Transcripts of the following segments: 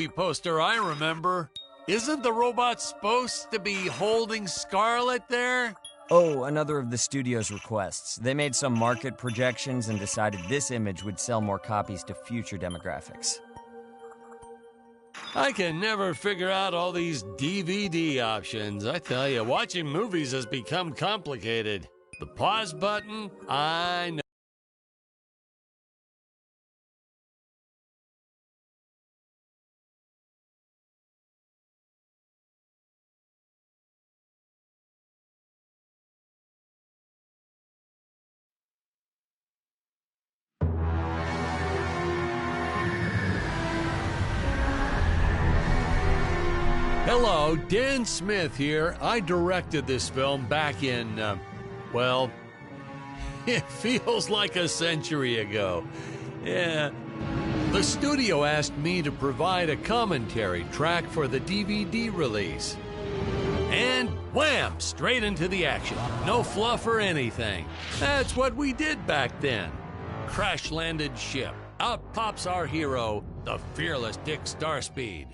poster I remember. Isn't the robot supposed to be holding Scarlet there? Oh, another of the studio's requests. They made some market projections and decided this image would sell more copies to future demographics. I can never figure out all these DVD options. I tell you, watching movies has become complicated. The pause button, I know. Hello, Dan Smith here. I directed this film back in, well, it feels like a century ago. Yeah. The studio asked me to provide a commentary track for the DVD release. And wham! Straight into the action. No fluff or anything. That's what we did back then. Crash-landed ship. Out pops our hero, the fearless Dick Starspeed.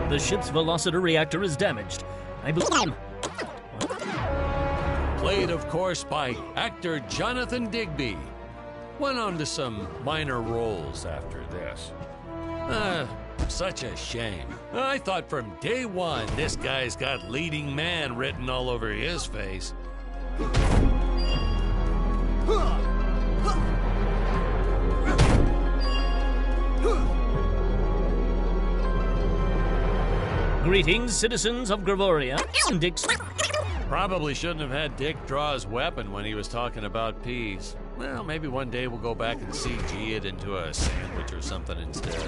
The ship's velocity reactor is damaged. I believe. Played, of course, by actor Jonathan Digby. Went on to some minor roles after this. Such a shame. I thought from day one this guy's got leading man written all over his face. Greetings, citizens of Gravoria. Dick's. Probably shouldn't have had Dick draw his weapon when he was talking about peace. Well, maybe one day we'll go back and CG it into a sandwich or something instead.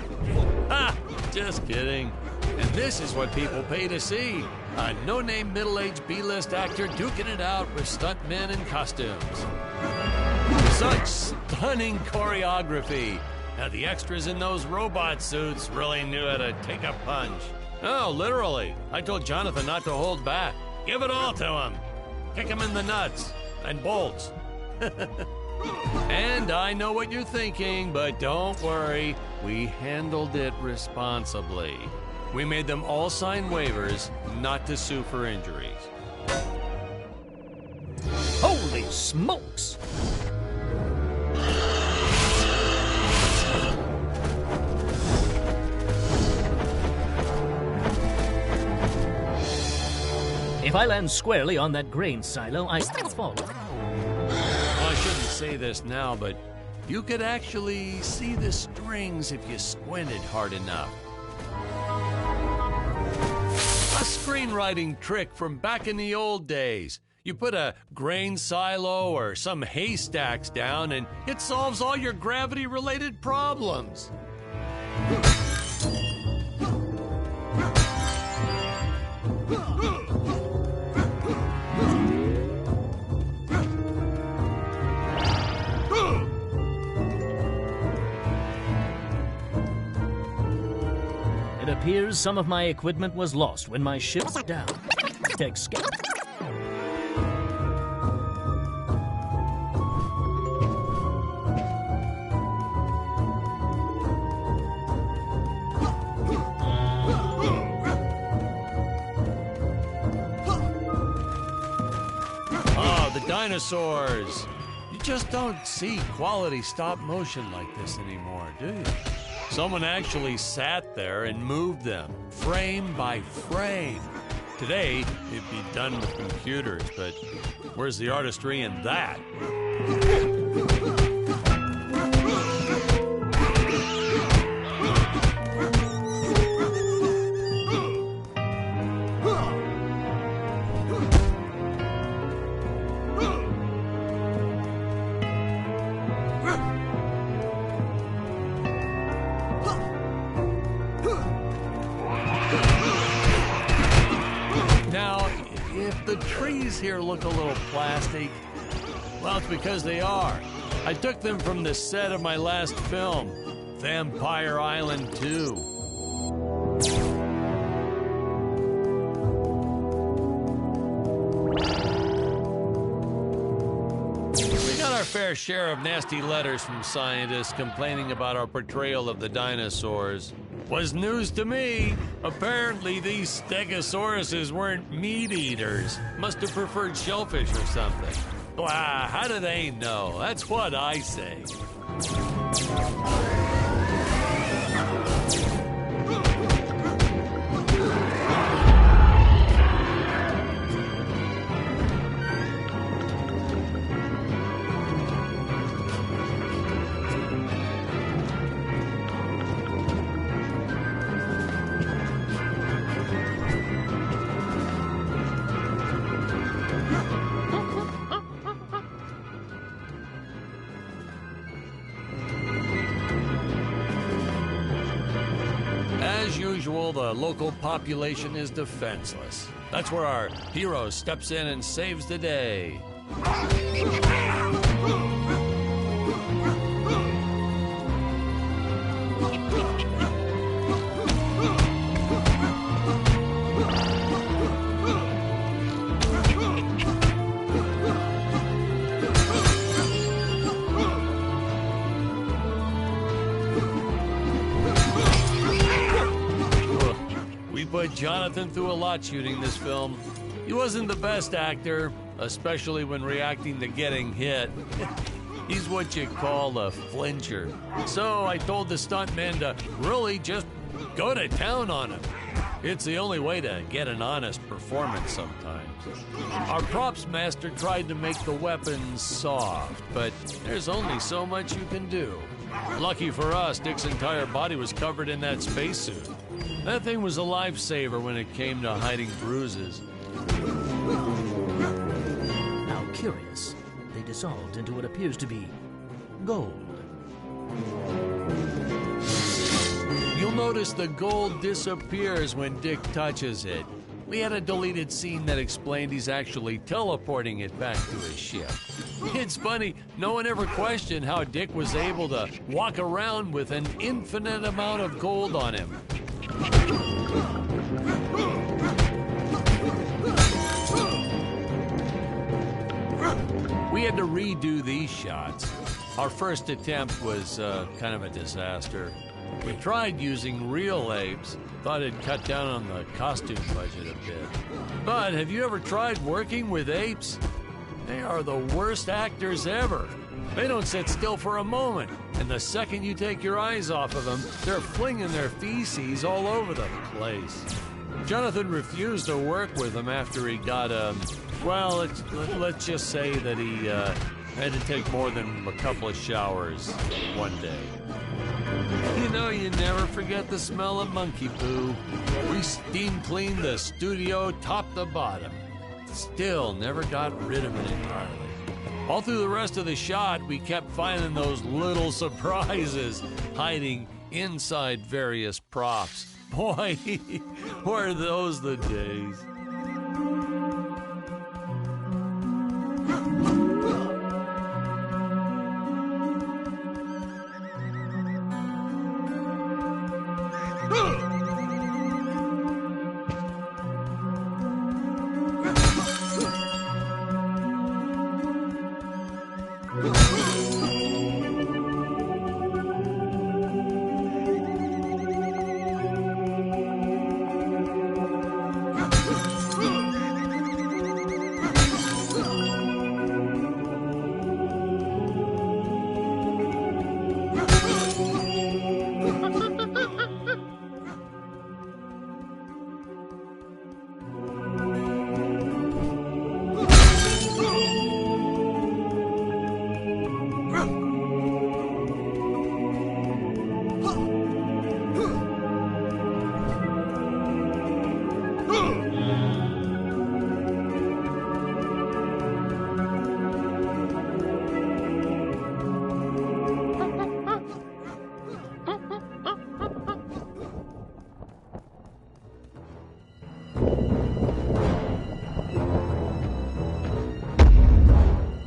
Ha! Just kidding. And this is what people pay to see. A no-name middle-aged B-list actor duking it out with stuntmen in costumes. Such stunning choreography. Now, the extras in those robot suits really knew how to take a punch. Oh, literally. I told Jonathan not to hold back. Give it all to him. Kick him in the nuts and bolts. And I know what you're thinking, but don't worry. We handled it responsibly. We made them all sign waivers not to sue for injuries. Holy smokes! If I land squarely on that grain silo, I fall. Well, I shouldn't say this now, but you could actually see the strings if you squinted hard enough. A screenwriting trick from back in the old days. You put a grain silo or some haystacks down and it solves all your gravity-related problems. It appears some of my equipment was lost when my ship was down. Escape. Oh, the dinosaurs. You just don't see quality stop motion like this anymore, do you? Someone actually sat there and moved them, frame by frame. Today, it'd be done with computers, but where's the artistry in that? Now, if the trees here look a little plastic, well, it's because they are. I took them from the set of my last film, Vampire Island 2. fair share of nasty letters from scientists complaining about our portrayal of the dinosaurs. Was news to me. Apparently, these stegosauruses weren't meat eaters. Must have preferred shellfish or something. Wow, how do they know? That's what I say. As usual, the local population is defenseless. That's where our hero steps in and saves the day. We put Jonathan through a lot shooting this film. He wasn't the best actor, especially when reacting to getting hit. He's what you call a flincher. So I told the stuntman to really just go to town on him. It's the only way to get an honest performance sometimes. Our props master tried to make the weapons soft, but there's only so much you can do. Lucky for us, Dick's entire body was covered in that spacesuit. That thing was a lifesaver when it came to hiding bruises. Now curious, they dissolved into what appears to be gold. You'll notice the gold disappears when Dick touches it. We had a deleted scene that explained he's actually teleporting it back to his ship. It's funny, no one ever questioned how Dick was able to walk around with an infinite amount of gold on him. We had to redo these shots. Our first attempt was kind of a disaster. We tried using real apes, thought it'd cut down on the costume budget a bit. But have you ever tried working with apes? They are the worst actors ever. They don't sit still for a moment, and the second you take your eyes off of them, they're flinging their feces all over the place. Jonathan refused to work with them after he got, well, let's just say that he had to take more than a couple of showers one day. You know, you never forget the smell of monkey poo. We steam cleaned the studio top to bottom. Still never got rid of it entirely. All through the rest of the shot, we kept finding those little surprises hiding inside various props. Boy, were those the days.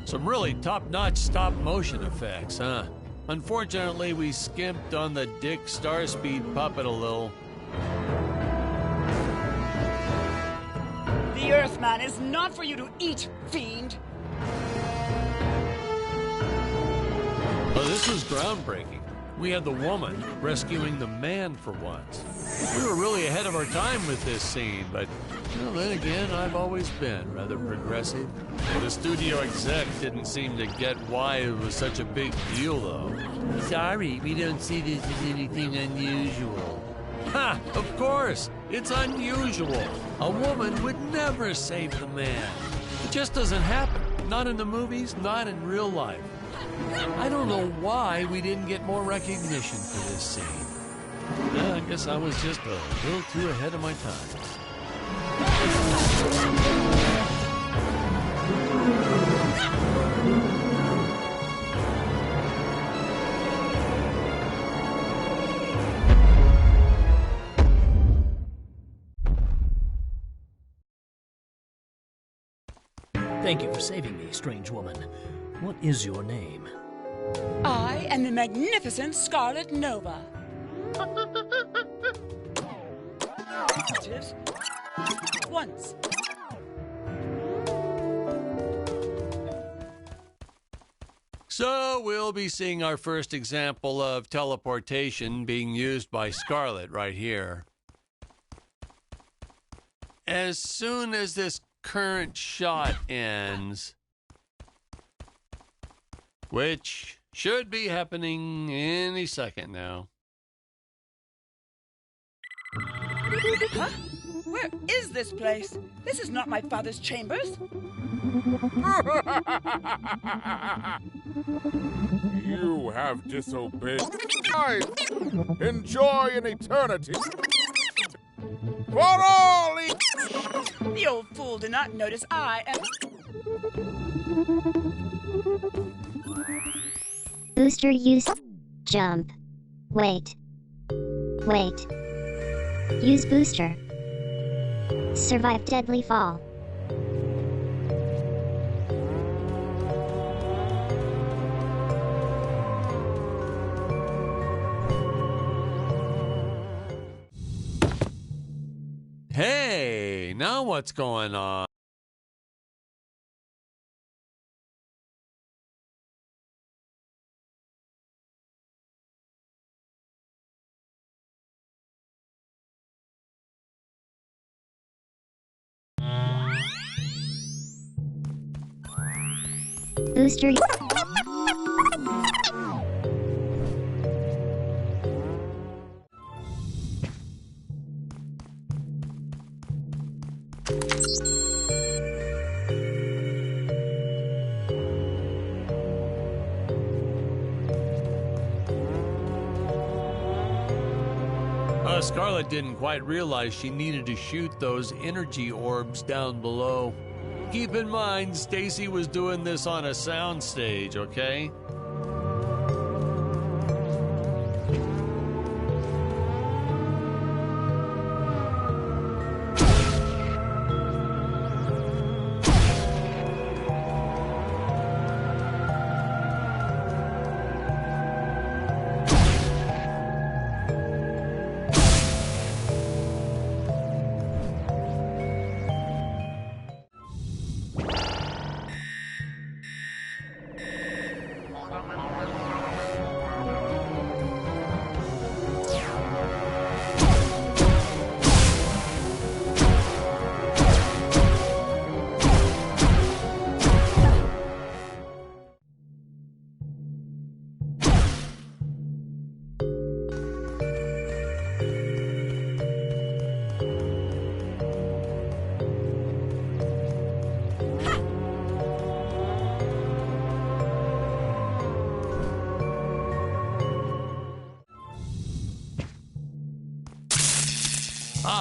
Some really top-notch stop-motion effects, huh? Unfortunately, we skimped on the Dick Starspeed puppet a little. The Earthman is not for you to eat, fiend! Oh, this was groundbreaking. We had the woman rescuing the man for once. We were really ahead of our time with this scene, but well, then again, I've always been rather progressive. The studio exec didn't seem to get why it was such a big deal, though. Sorry, we don't see this as anything unusual. Ha! Of course! It's unusual. A woman would never save the man. It just doesn't happen. Not in the movies, not in real life. I don't know why we didn't get more recognition for this scene. Well, I guess I was just a little too ahead of my time. Thank you for saving me, strange woman. What is your name? I am the magnificent Scarlet Nova. Once. So we'll be seeing our first example of teleportation being used by Scarlet right here. As soon as this current shot ends, which should be happening any second now. Huh? Where is this place? This is not my father's chambers. You have disobeyed. Enjoy an eternity. For all The old fool did not notice I am... Booster use jump. Wait. Use booster. Survive deadly fall. Hey, now what's going on? Booster. Scarlet didn't quite realize she needed to shoot those energy orbs down below. Keep in mind, Stacy was doing this on a soundstage, okay?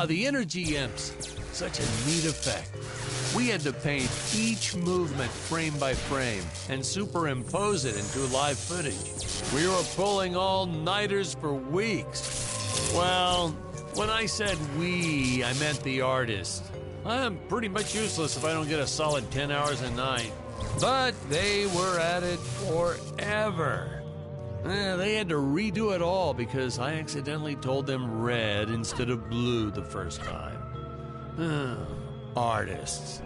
The energy imps. Such a neat effect. We had to paint each movement frame by frame and superimpose it into live footage. We were pulling all-nighters for weeks. Well, when I said we, I meant the artist. I'm pretty much useless if I don't get a solid 10 hours a night. But they were at it forever. They had to redo it all because I accidentally told them red instead of blue the first time. Artists.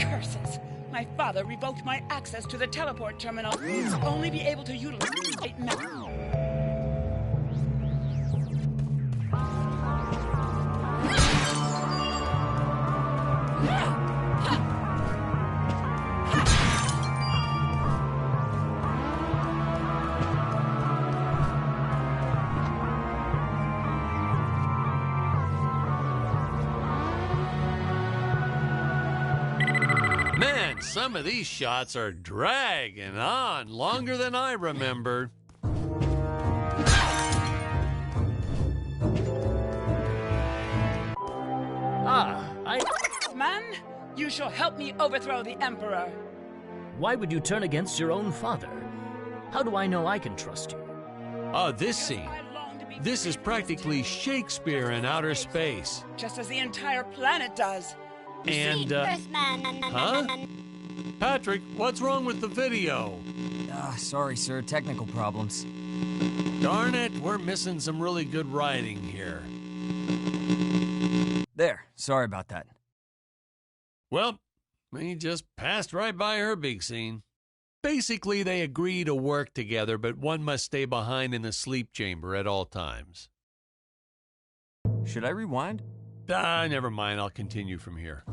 Curses! My father revoked my access to the teleport terminal. I'll only be able to utilize it now. Man, some of these shots are dragging on longer than I remember. Man, you shall help me overthrow the Emperor. Why would you turn against your own father? How do I know I can trust you? Oh, this scene. This is practically Shakespeare in outer space. Just as the entire planet does. And, huh? Patrick, what's wrong with the video? Sorry, sir. Technical problems. Darn it, we're missing some really good writing here. There. Sorry about that. Well, we just passed right by her big scene. Basically, they agree to work together, but one must stay behind in the sleep chamber at all times. Should I rewind? Never mind. I'll continue from here.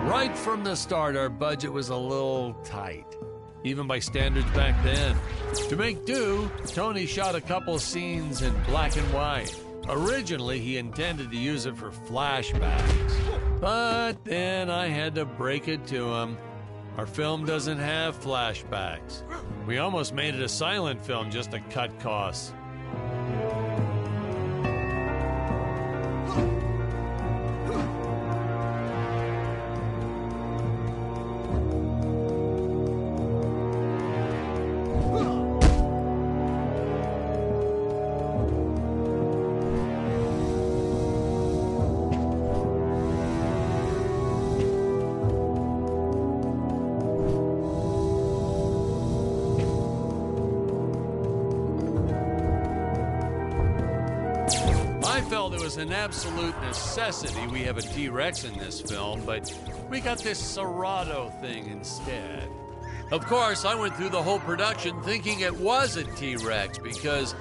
Right from the start, our budget was a little tight, even by standards back then. To make do, Tony shot a couple scenes in black and white. Originally, he intended to use it for flashbacks, but then I had to break it to him. Our film doesn't have flashbacks. We almost made it a silent film just to cut costs. I felt it was an absolute necessity we have a T-Rex in this film, but we got this Serato thing instead. Of course, I went through the whole production thinking it was a T-Rex because,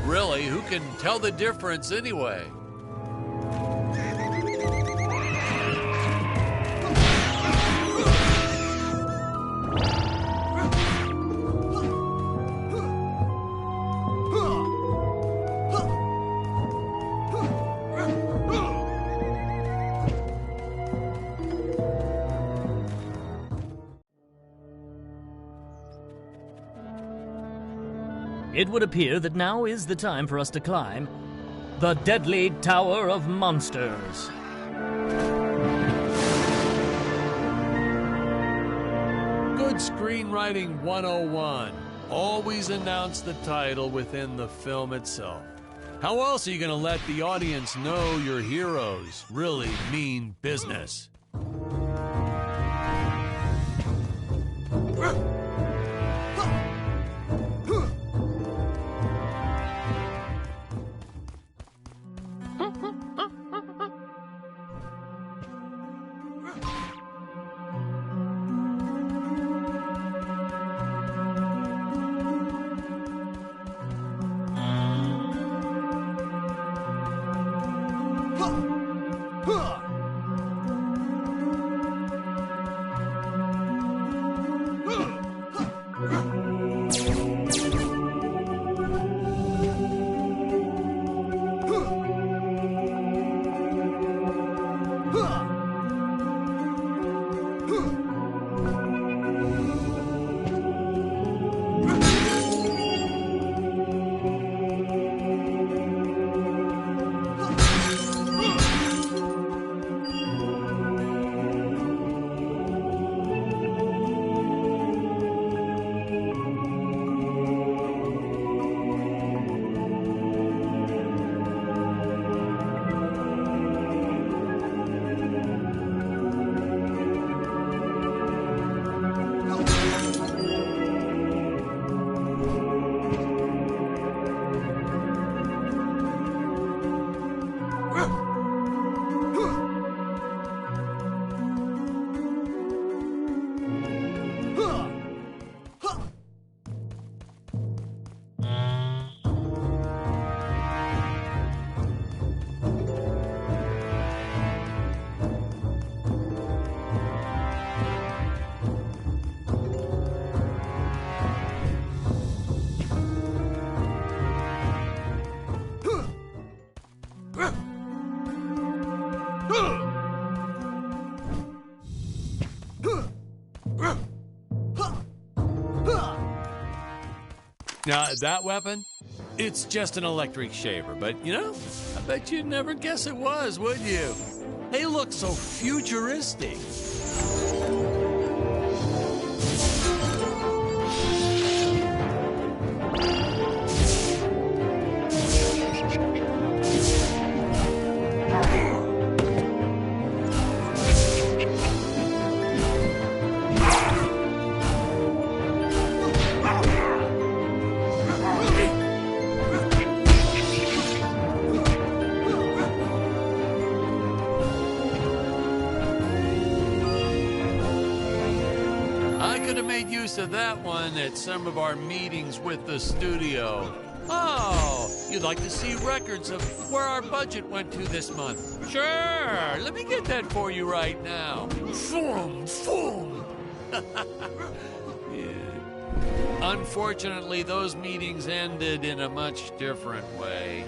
really, who can tell the difference anyway? It would appear that now is the time for us to climb the Deadly Tower of Monsters. Good screenwriting 101. Always announce the title within the film itself. How else are you going to let the audience know your heroes really mean business? Now, that weapon, it's just an electric shaver, but you know, I bet you'd never guess it was, would you? They look so futuristic. Of that one at some of our meetings with the studio. Oh, you'd like to see records of where our budget went to this month? Sure, let me get that for you right now. Boom, boom. Yeah. Unfortunately, those meetings ended in a much different way.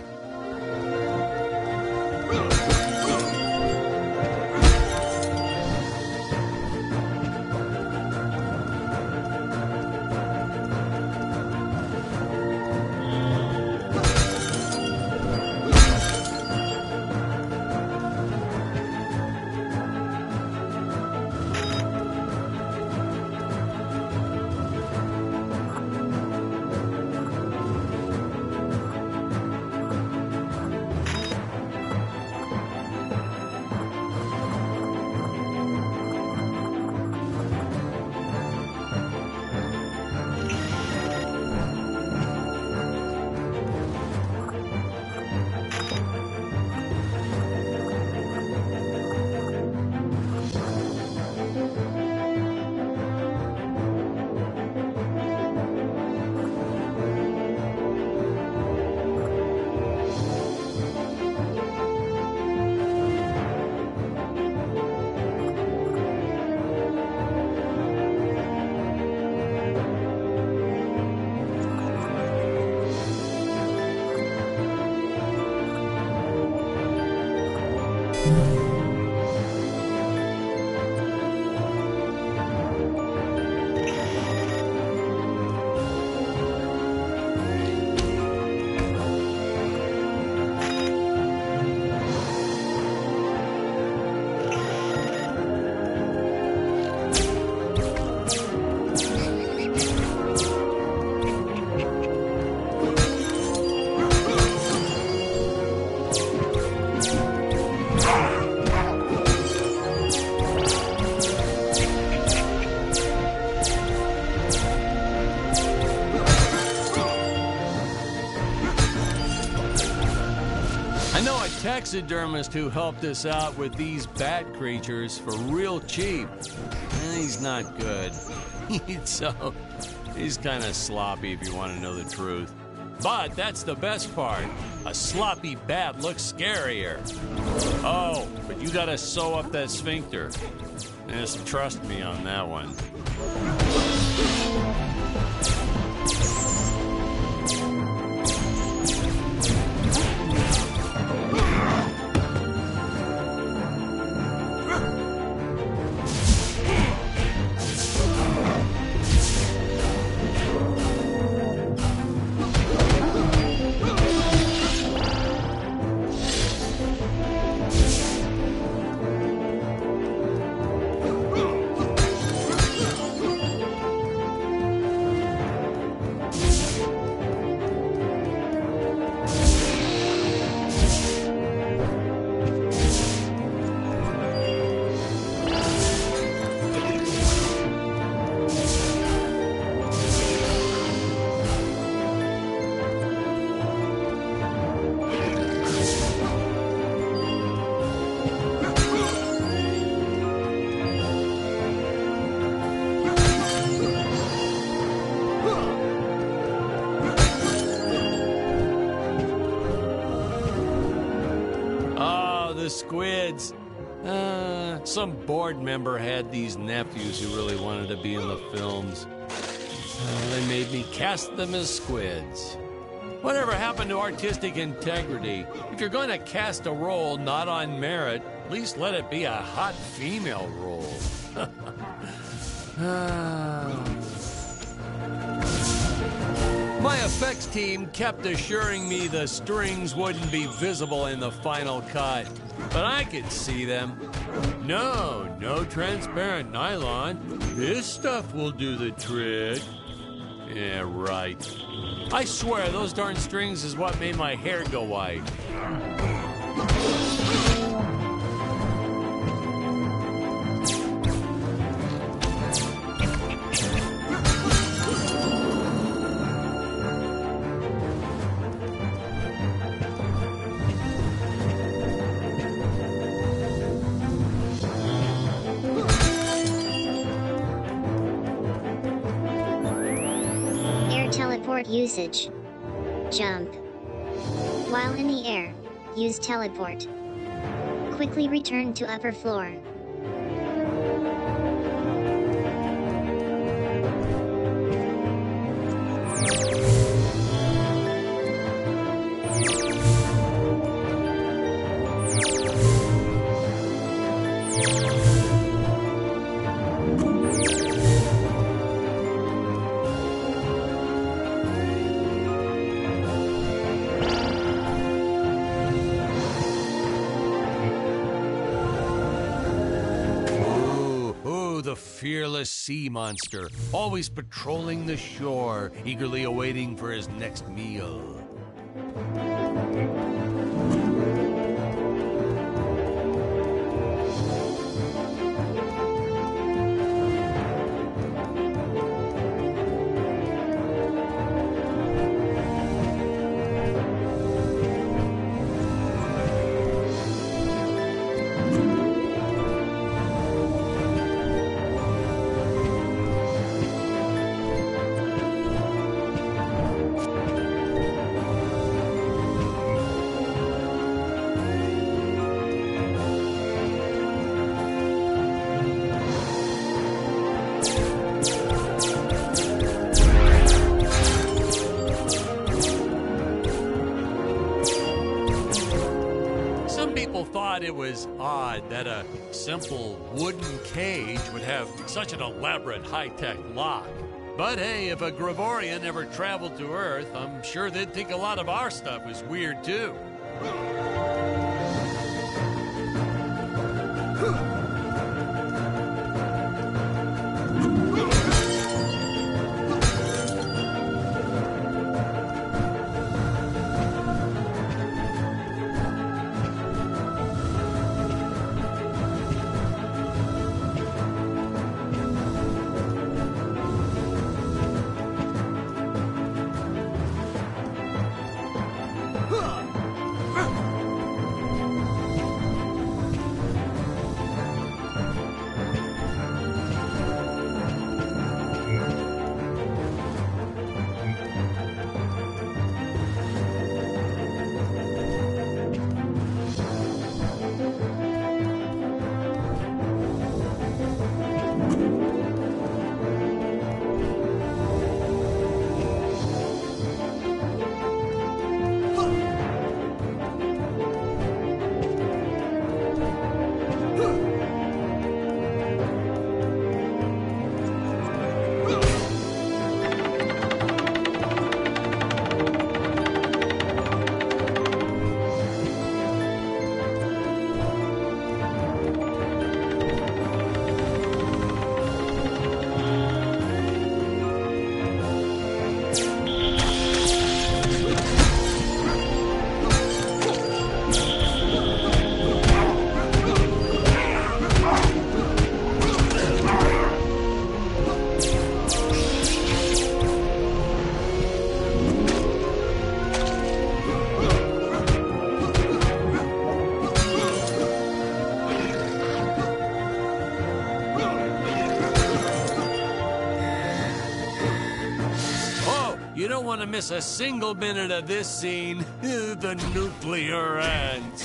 Taxidermist who helped us out with these bat creatures for real cheap. He's not good. He's kind of sloppy if you want to know the truth. But that's the best part. A sloppy bat looks scarier. Oh, but you gotta sew up that sphincter. Just trust me on that one. Squids. Some board member had these nephews who really wanted to be in the films. They made me cast them as squids. Whatever happened to artistic integrity? If you're going to cast a role not on merit, at least let it be a hot female role. My effects team kept assuring me the strings wouldn't be visible in the final cut, but I could see them. No transparent nylon. This stuff will do the trick. Yeah, right. I swear, those darn strings is what made my hair go white. Teleport usage. Jump. While in the air, use teleport. Quickly return to upper floor. The fearless sea monster, always patrolling the shore, eagerly awaiting for his next meal. Thought it was odd that a simple wooden cage would have such an elaborate high-tech lock. But hey, if a Gravorian ever traveled to Earth, I'm sure they'd think a lot of our stuff was weird too. You don't want to miss a single minute of this scene. The nuclear ants.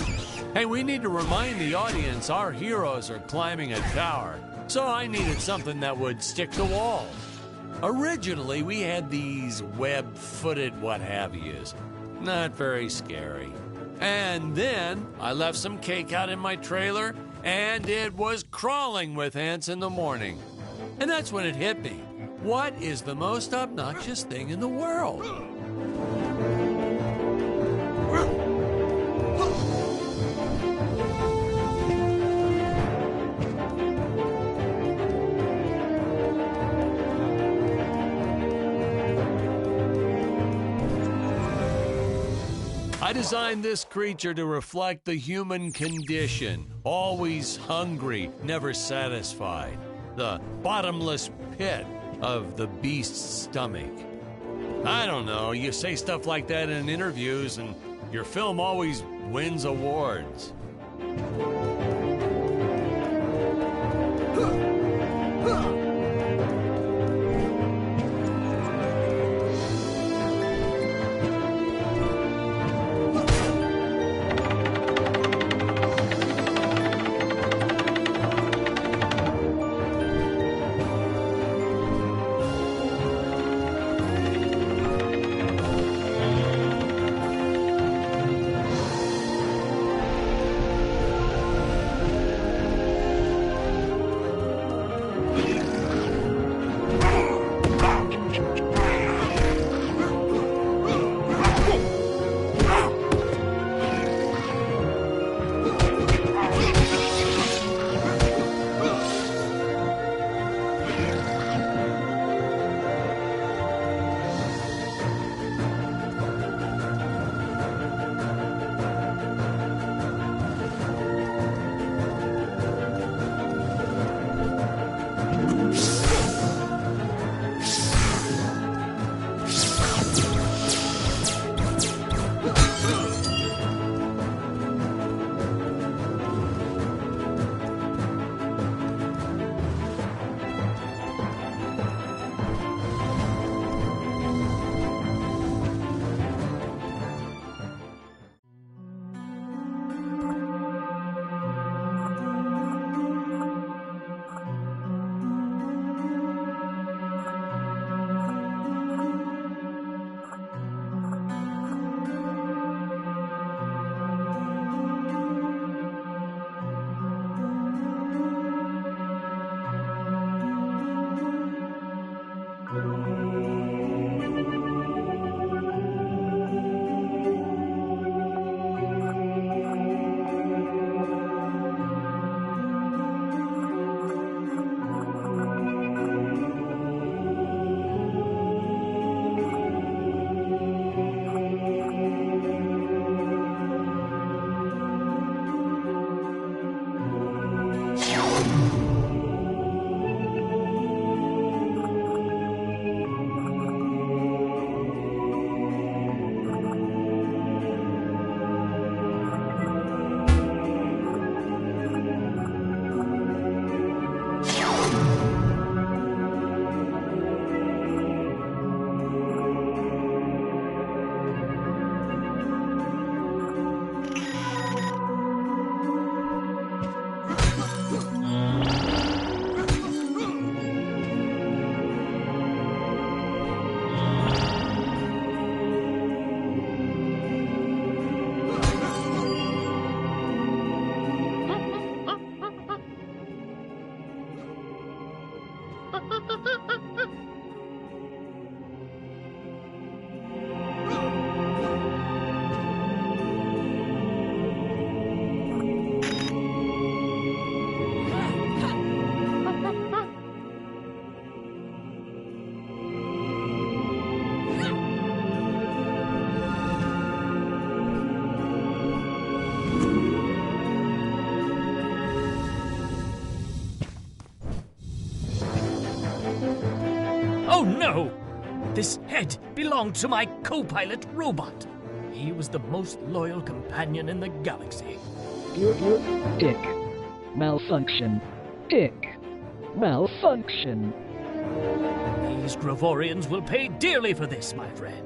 Hey, we need to remind the audience our heroes are climbing a tower. So I needed something that would stick to walls. Originally, we had these web-footed what-have-yous. Not very scary. And then I left some cake out in my trailer, and it was crawling with ants in the morning. And that's when it hit me. What is the most obnoxious thing in the world? I designed this creature to reflect the human condition. Always hungry, never satisfied. The bottomless pit of the beast's stomach. I don't know, you say stuff like that in interviews and your film always wins awards. Oh no! This head belonged to my co-pilot robot. He was the most loyal companion in the galaxy. Dick. Malfunction. Dick. Malfunction. These Gravorians will pay dearly for this, my friend.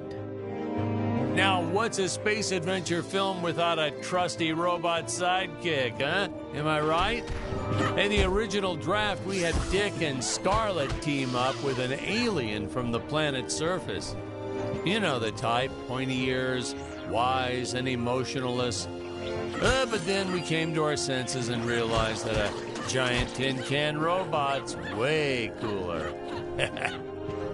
Now, what's a space adventure film without a trusty robot sidekick, huh? Am I right? In the original draft, we had Dick and Scarlet team up with an alien from the planet's surface. You know the type, pointy ears, wise and emotionless. But then we came to our senses and realized that a giant tin can robot's way cooler.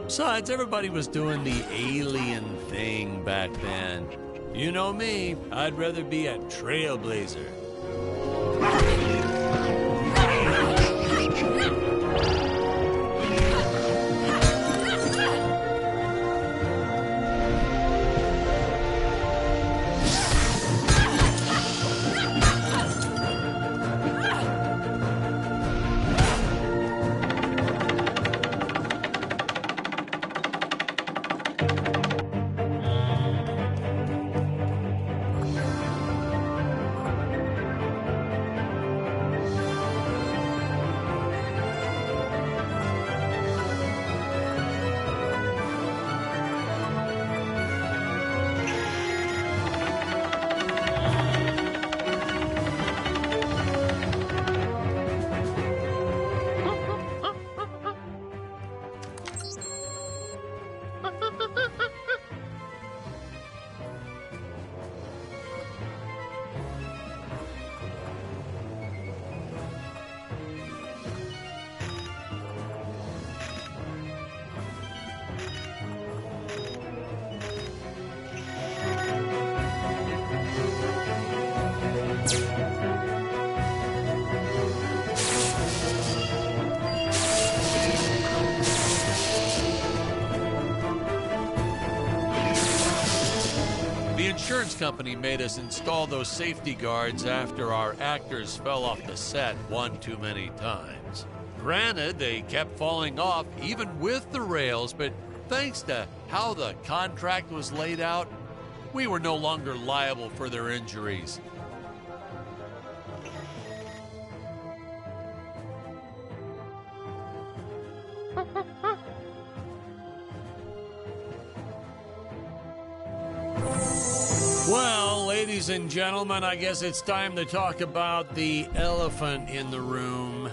Besides, everybody was doing the alien thing back then. You know me, I'd rather be a trailblazer. The insurance company made us install those safety guards after our actors fell off the set one too many times. Granted, they kept falling off even with the rails, but thanks to how the contract was laid out, we were no longer liable for their injuries. Well, ladies and gentlemen, I guess it's time to talk about the elephant in the room.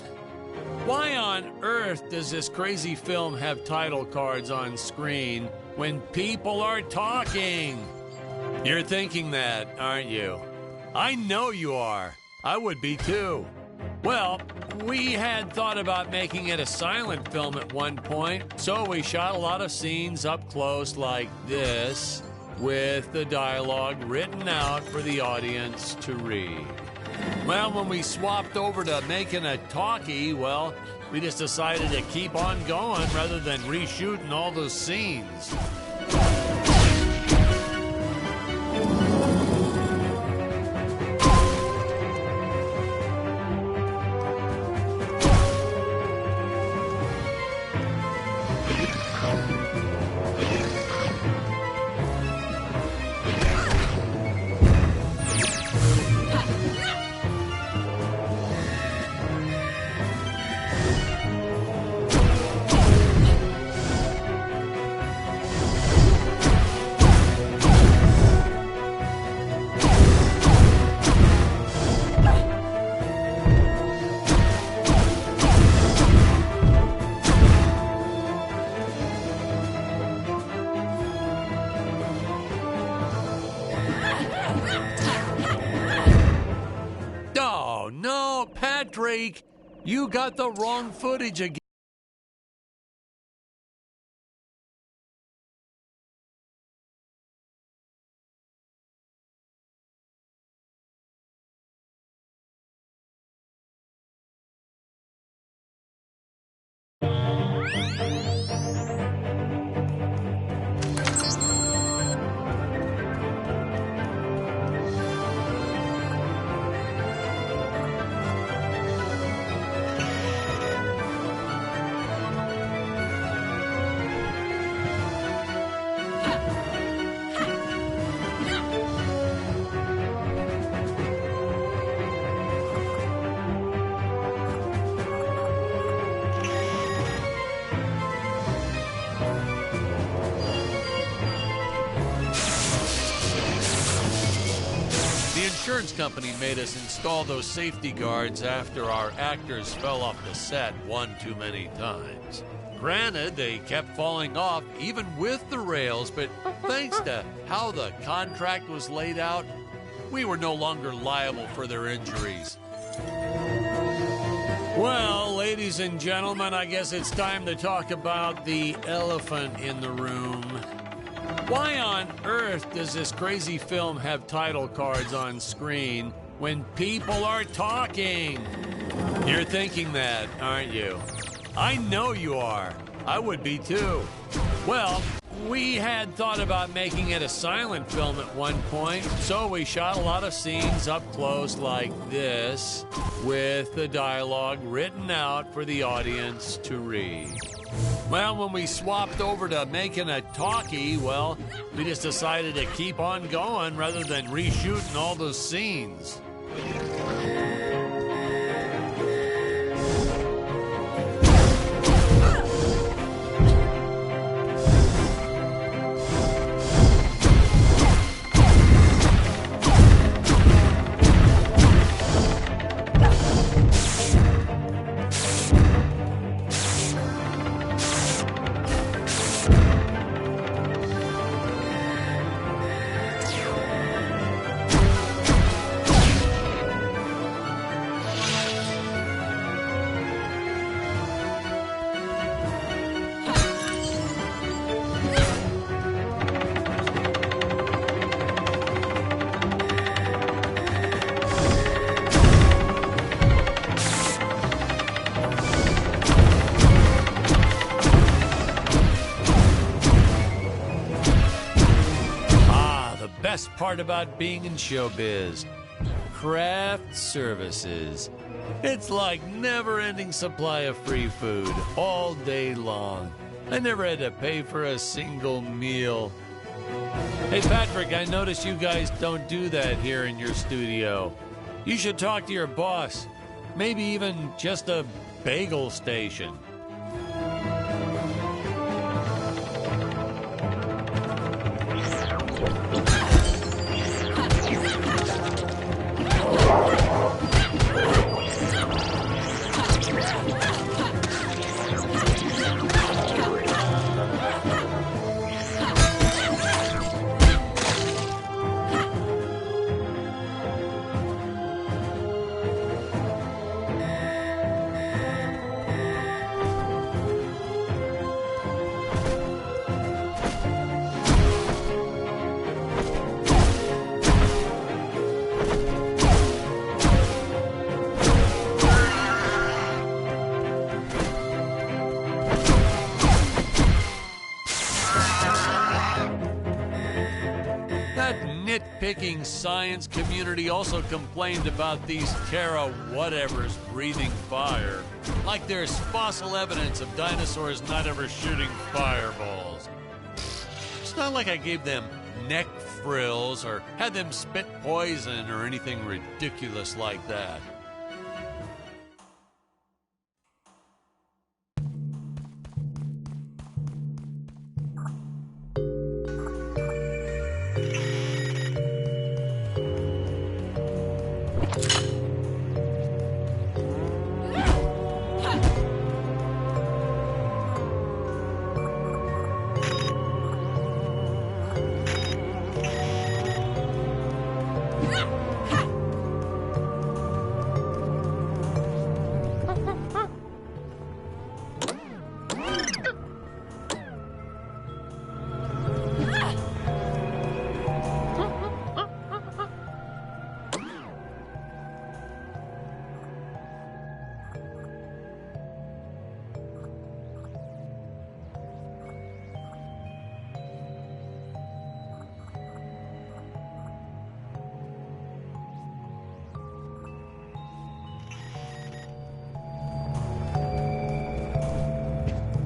Why on earth does this crazy film have title cards on screen when people are talking? You're thinking that, aren't you? I know you are. I would be too. Well, we had thought about making it a silent film at one point, so we shot a lot of scenes up close like this, with the dialogue written out for the audience to read. Well, when we swapped over to making a talkie, well, we just decided to keep on going rather than reshooting all those scenes. Oh, no, Patrick, you got the wrong footage again. The insurance company made us install those safety guards after our actors fell off the set one too many times. Granted, they kept falling off even with the rails, but thanks to how the contract was laid out, we were no longer liable for their injuries. Well, ladies and gentlemen, I guess it's time to talk about the elephant in the room. Why on earth does this crazy film have title cards on screen when people are talking? You're thinking that, aren't you? I know you are. I would be too. Well, we had thought about making it a silent film at one point, so we shot a lot of scenes up close like this, with the dialogue written out for the audience to read. Well, when we swapped over to making a talkie, well, we just decided to keep on going rather than reshooting all those scenes. Best part about being in showbiz, craft services. It's like never-ending supply of free food all day long. I never had to pay for a single meal. Hey Patrick, I notice you guys don't do that here in your studio. You should talk to your boss. Maybe even just a bagel station. Nitpicking science community also complained about these Terra whatevers breathing fire, like there's fossil evidence of dinosaurs not ever shooting fireballs. It's not like I gave them neck frills or had them spit poison or anything ridiculous like that.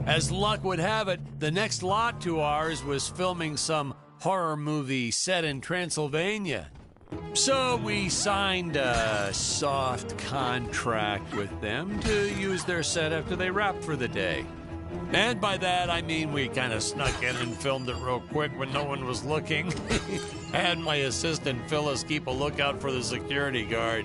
As luck would have it, the next lot to ours was filming some horror movie set in Transylvania. So we signed a soft contract with them to use their set after they wrapped for the day. And by that, I mean we kind of snuck in and filmed it real quick when no one was looking. Had my assistant Phyllis keep a lookout for the security guard.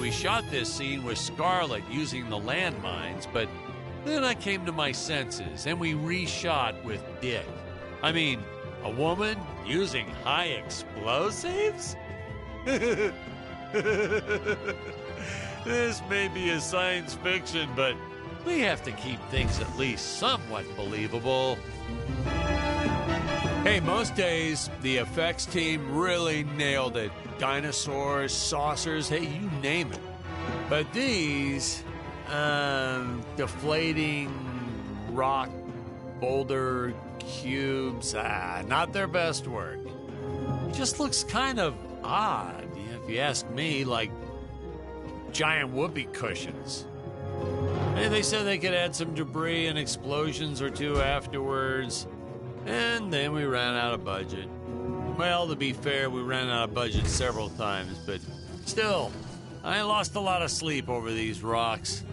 we shot this scene with Scarlett using the landmines, but then I came to my senses and we reshot with Dick. I mean, a woman using high explosives? This may be a science fiction, but we have to keep things at least somewhat believable. Hey, most days, the effects team really nailed it. Dinosaurs, saucers, hey, you name it. But these, deflating rock boulder cubes, not their best work. Just looks kind of odd, if you ask me, like giant whoopee cushions. And they said they could add some debris and explosions or two afterwards. And then we ran out of budget. Well, to be fair, we ran out of budget several times, but still, I lost a lot of sleep over these rocks.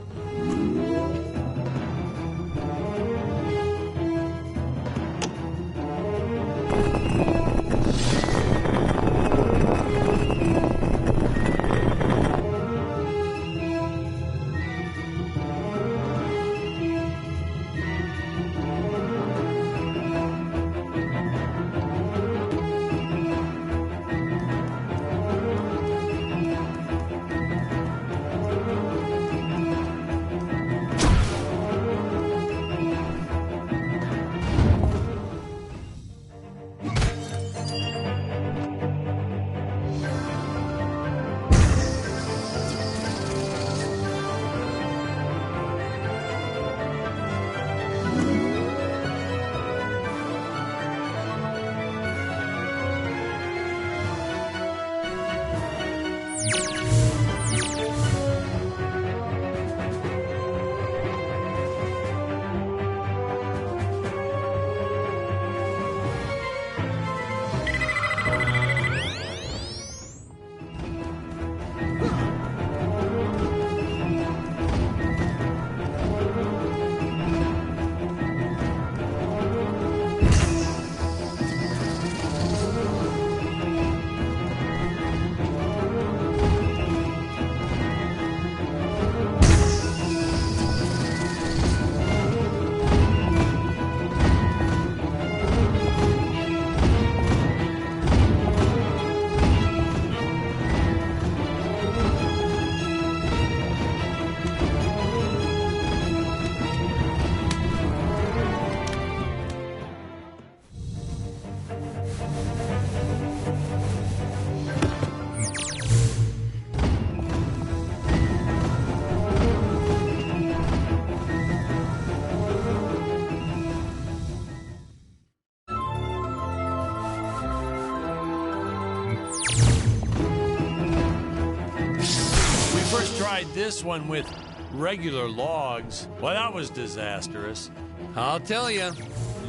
Tried this one with regular logs. Well, that was disastrous. I'll tell you,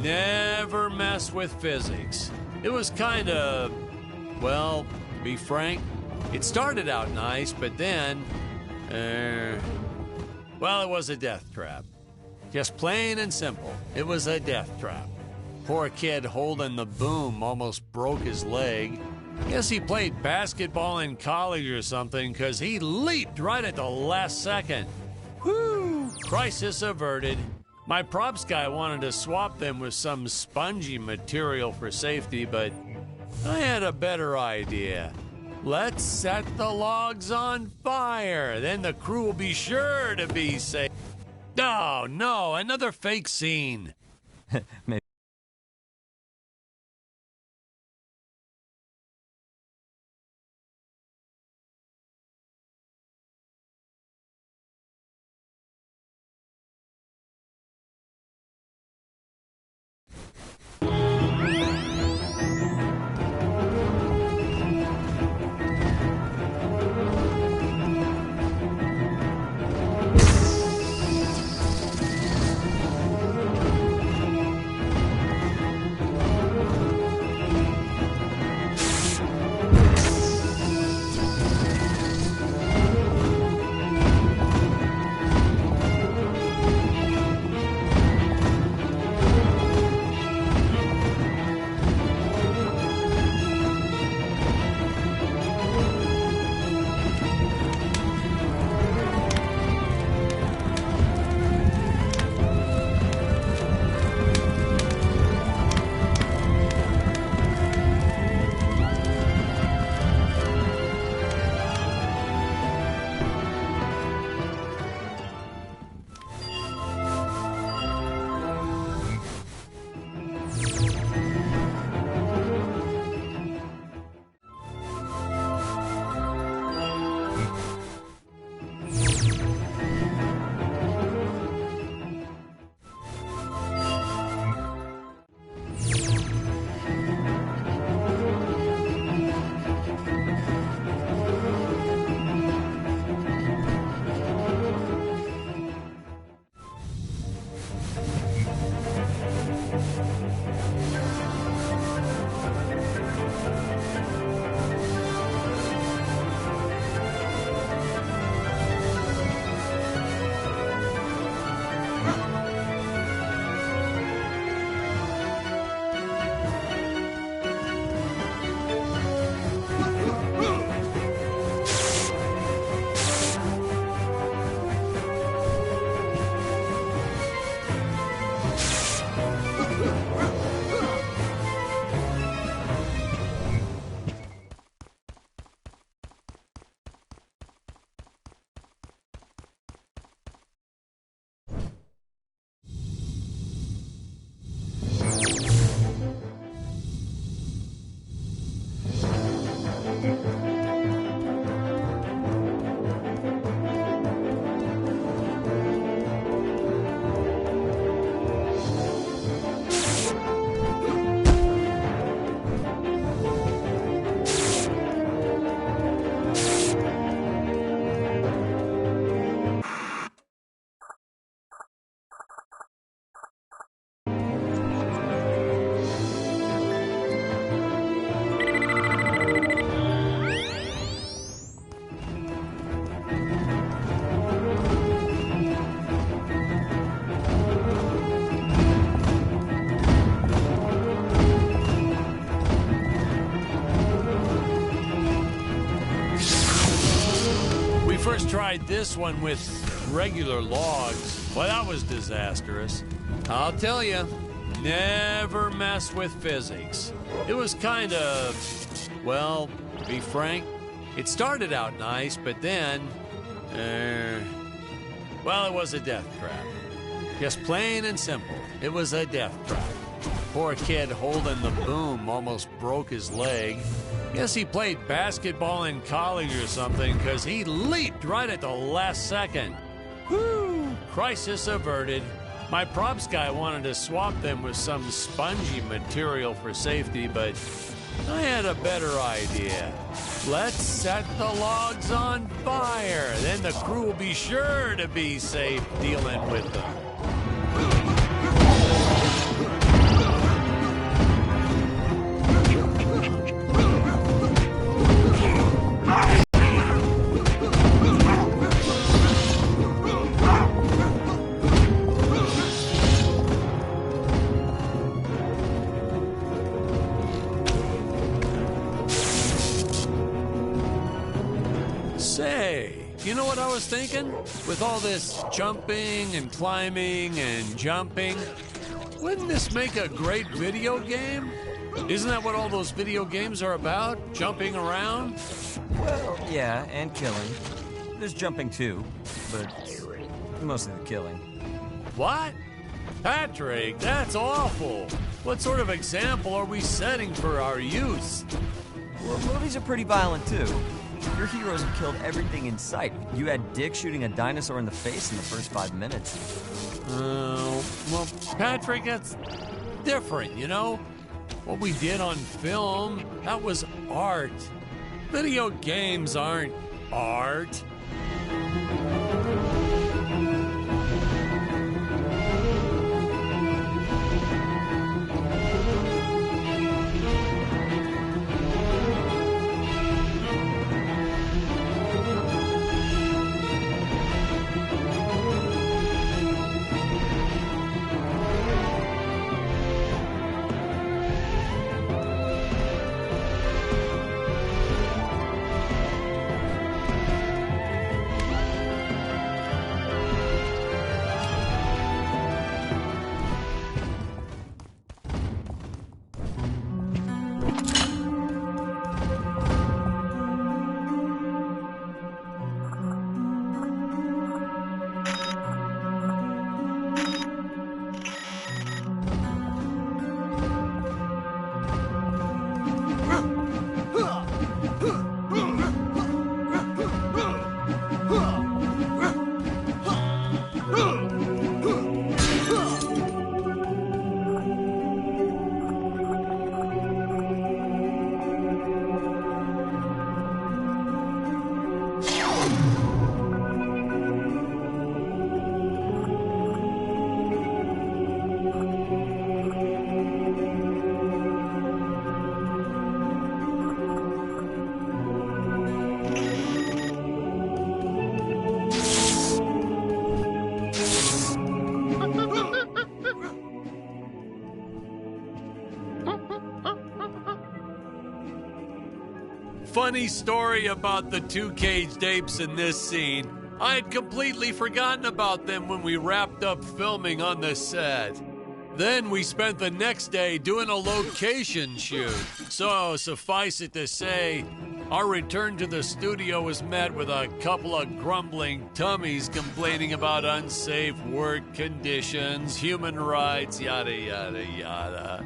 never mess with physics. It was kind of, well, to be frank, it started out nice, but then, well, it was a death trap. Just plain and simple, it was a death trap. Poor kid holding the boom almost broke his leg. Guess he played basketball in college or something, because he leaped right at the last second. Whew! Crisis averted. My props guy wanted to swap them with some spongy material for safety, but I had a better idea. Let's set the logs on fire. Then the crew will be sure to be safe. Oh, no, another fake scene. Maybe. First tried this one with regular logs. Well, that was disastrous. I'll tell you, never mess with physics. It was kind of, well, to be frank, it started out nice, but then, well, it was a death trap. Just plain and simple, it was a death trap. Poor kid holding the boom almost broke his leg. Guess he played basketball in college or something, because he leaped right at the last second. Whew! Crisis averted. My props guy wanted to swap them with some spongy material for safety, but I had a better idea. Let's set the logs on fire. Then the crew will be sure to be safe dealing with them. Say, you know what I was thinking? With all this jumping and climbing and jumping, wouldn't this make a great video game? Isn't that what all those video games are about? Jumping around? Well, yeah, and killing. There's jumping too, but mostly the killing. What? Patrick, that's awful. What sort of example are we setting for our youth? Well, movies are pretty violent too. Your heroes have killed everything in sight. You had Dick shooting a dinosaur in the face in the first 5 minutes. Well, Patrick, that's different, you know? What we did on film, that was art. Video games aren't art. Funny story about the two caged apes in this scene. I had completely forgotten about them when we wrapped up filming on the set. Then we spent the next day doing a location shoot. So, suffice it to say, our return to the studio was met with a couple of grumbling tummies complaining about unsafe work conditions, human rights, yada, yada, yada.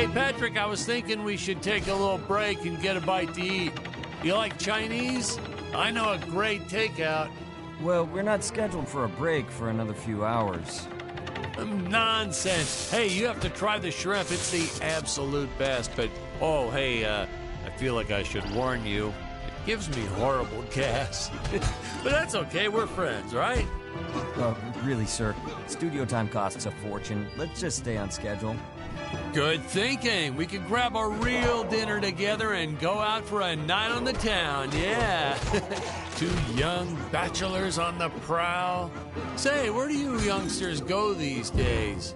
Hey, Patrick, I was thinking we should take a little break and get a bite to eat. You like Chinese? I know a great takeout. Well, we're not scheduled for a break for another few hours. Nonsense. Hey, you have to try the shrimp. It's the absolute best. But, oh, hey, I feel like I should warn you. It gives me horrible gas. But that's okay. We're friends, right? Really, sir. Studio time costs a fortune. Let's just stay on schedule. Good thinking. We could grab a real dinner together and go out for a night on the town. Yeah. Two young bachelors on the prowl. Say, where do you youngsters go these days?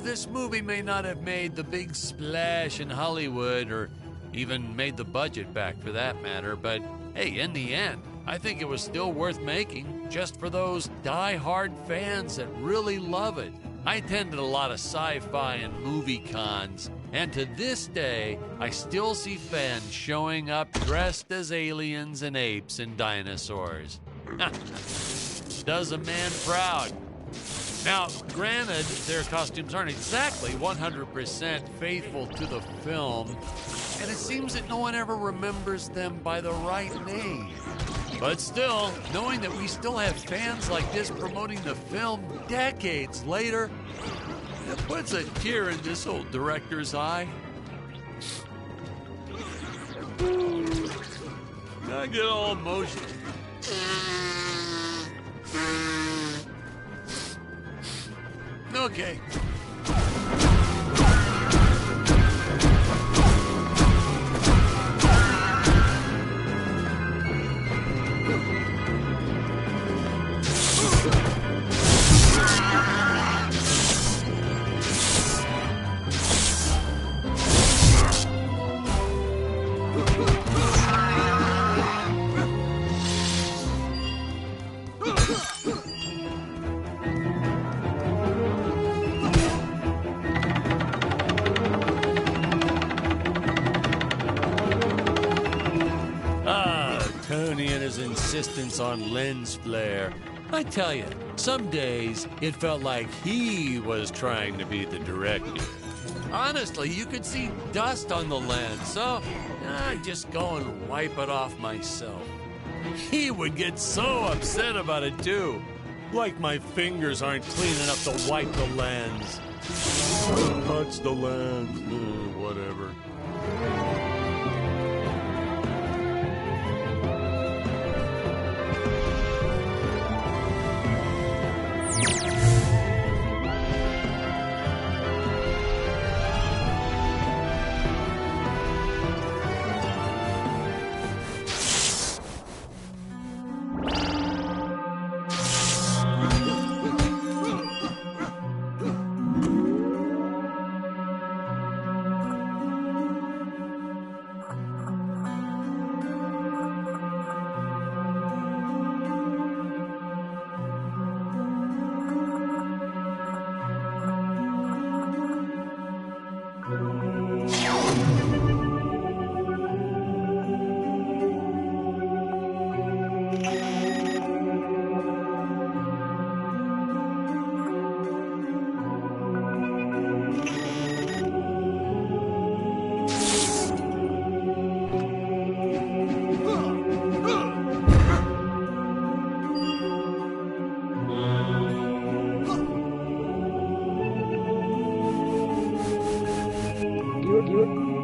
This movie may not have made the big splash in Hollywood or even made the budget back for that matter, but hey, in the end, I think it was still worth making just for those die-hard fans that really love it. I attended a lot of sci-fi and movie cons, and to this day, I still see fans showing up dressed as aliens and apes and dinosaurs. Does a man proud. Now, granted, their costumes aren't exactly 100% faithful to the film, and it seems that no one ever remembers them by the right name. But still, knowing that we still have fans like this promoting the film decades later, it puts a tear in this old director's eye. I get all emotional. Okay. Tony and his insistence on lens flare. I tell you, some days it felt like he was trying to be the director. Honestly, you could see dust on the lens, so I'd just go and wipe it off myself. He would get so upset about it too. Like my fingers aren't clean enough to wipe the lens. Touch the lens, whatever.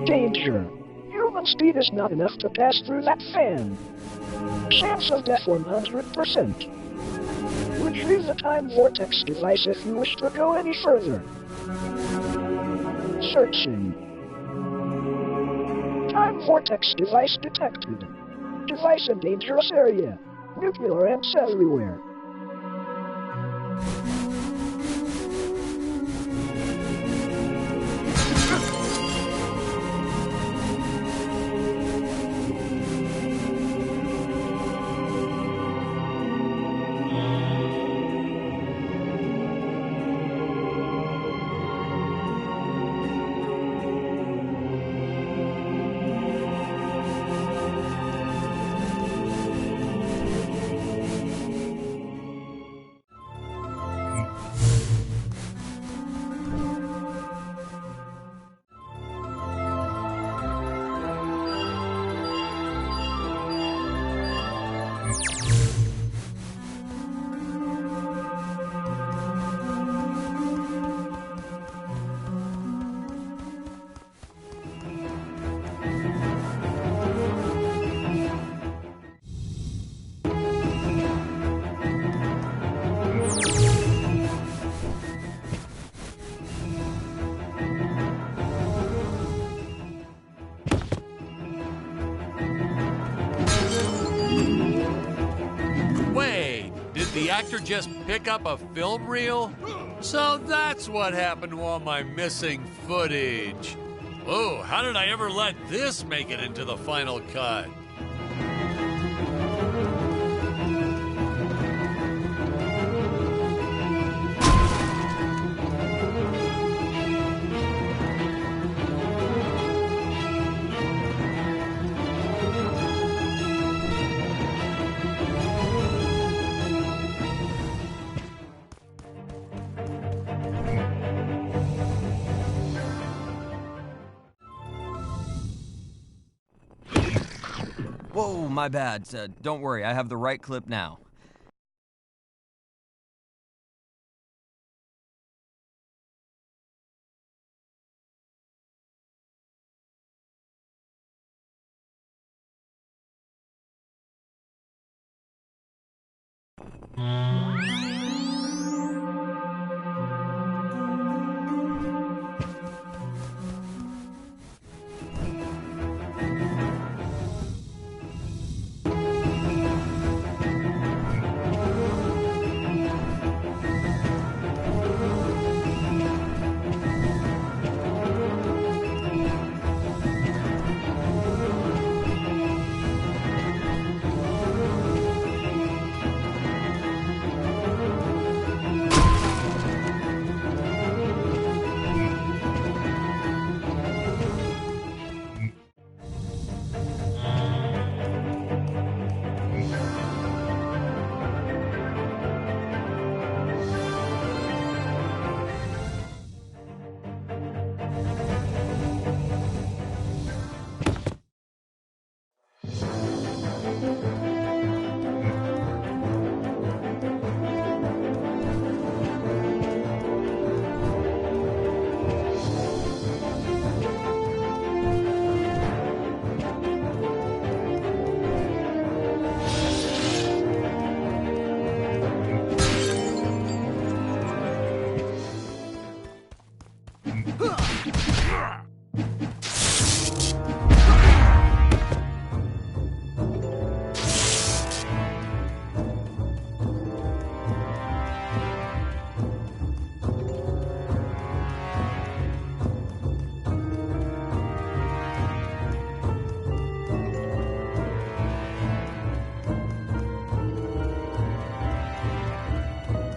Danger! Human speed is not enough to pass through that fan. Chance of death 100%. Retrieve the time vortex device if you wish to go any further. Searching. Time vortex device detected. Device in dangerous area. Nuclear amps everywhere. actor just pick up a film reel? So that's what happened to all my missing footage. Oh, how did I ever let this make it into the final cut? Whoa, my bad. Don't worry, I have the right clip now.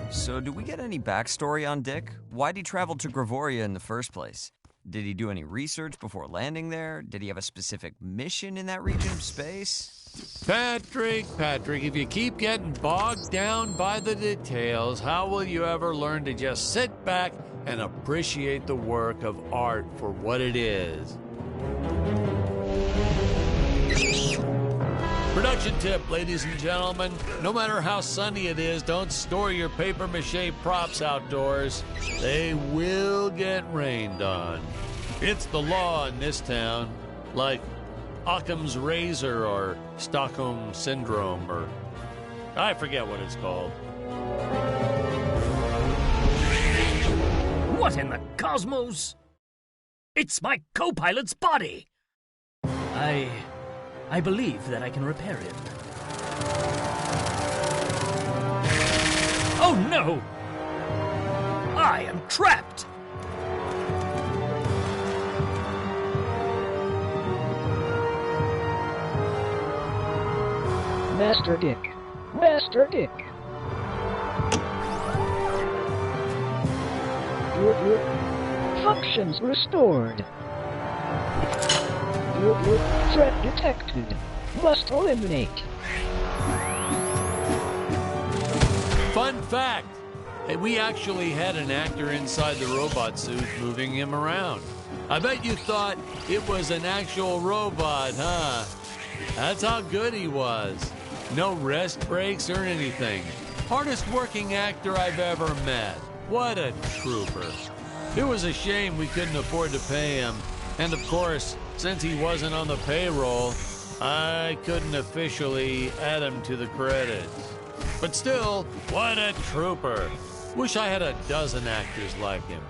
So, do we get any backstory on Dick? Why'd he travel to Gravoria in the first place? Did he do any research before landing there? Did he have a specific mission in that region of space? Patrick, if you keep getting bogged down by the details, how will you ever learn to just sit back and appreciate the work of art for what it is? Production tip, ladies and gentlemen. No matter how sunny it is, don't store your papier-mâché props outdoors. They will get rained on. It's the law in this town, like Occam's razor or Stockholm Syndrome, or I forget what it's called. What in the cosmos? It's my co-pilot's body! I believe that I can repair it. Oh no! I am trapped! Master Dick. Master Dick. Functions restored. Threat detected. Must eliminate. Fun fact, we actually had an actor inside the robot suit moving him around. I bet you thought it was an actual robot, huh? That's how good he was. No rest breaks or anything. Hardest working actor I've ever met. What a trooper. It was a shame we couldn't afford to pay him. And of course, since he wasn't on the payroll, I couldn't officially add him to the credits. But still, what a trooper. Wish I had a dozen actors like him.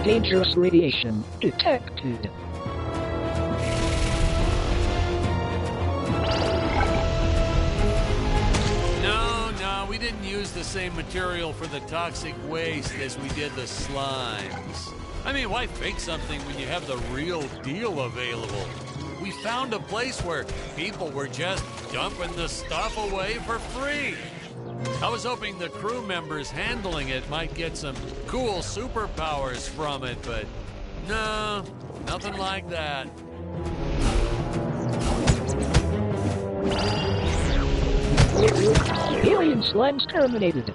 Dangerous radiation detected. No, we didn't use the same material for the toxic waste as we did the slimes. I mean, why fake something when you have the real deal available? We found a place where people were just dumping the stuff away for free. I was hoping the crew members handling it might get some cool superpowers from it, but no, nothing like that. Alien slimes terminated.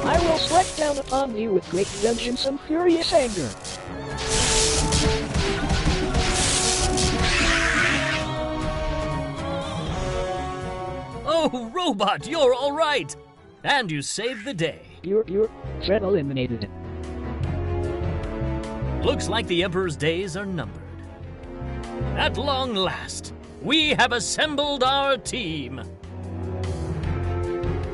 I will strike down upon you with great vengeance and furious anger. Oh, Robot, you're all right. And you saved the day. You're threat eliminated. Looks like the Emperor's days are numbered. At long last, we have assembled our team.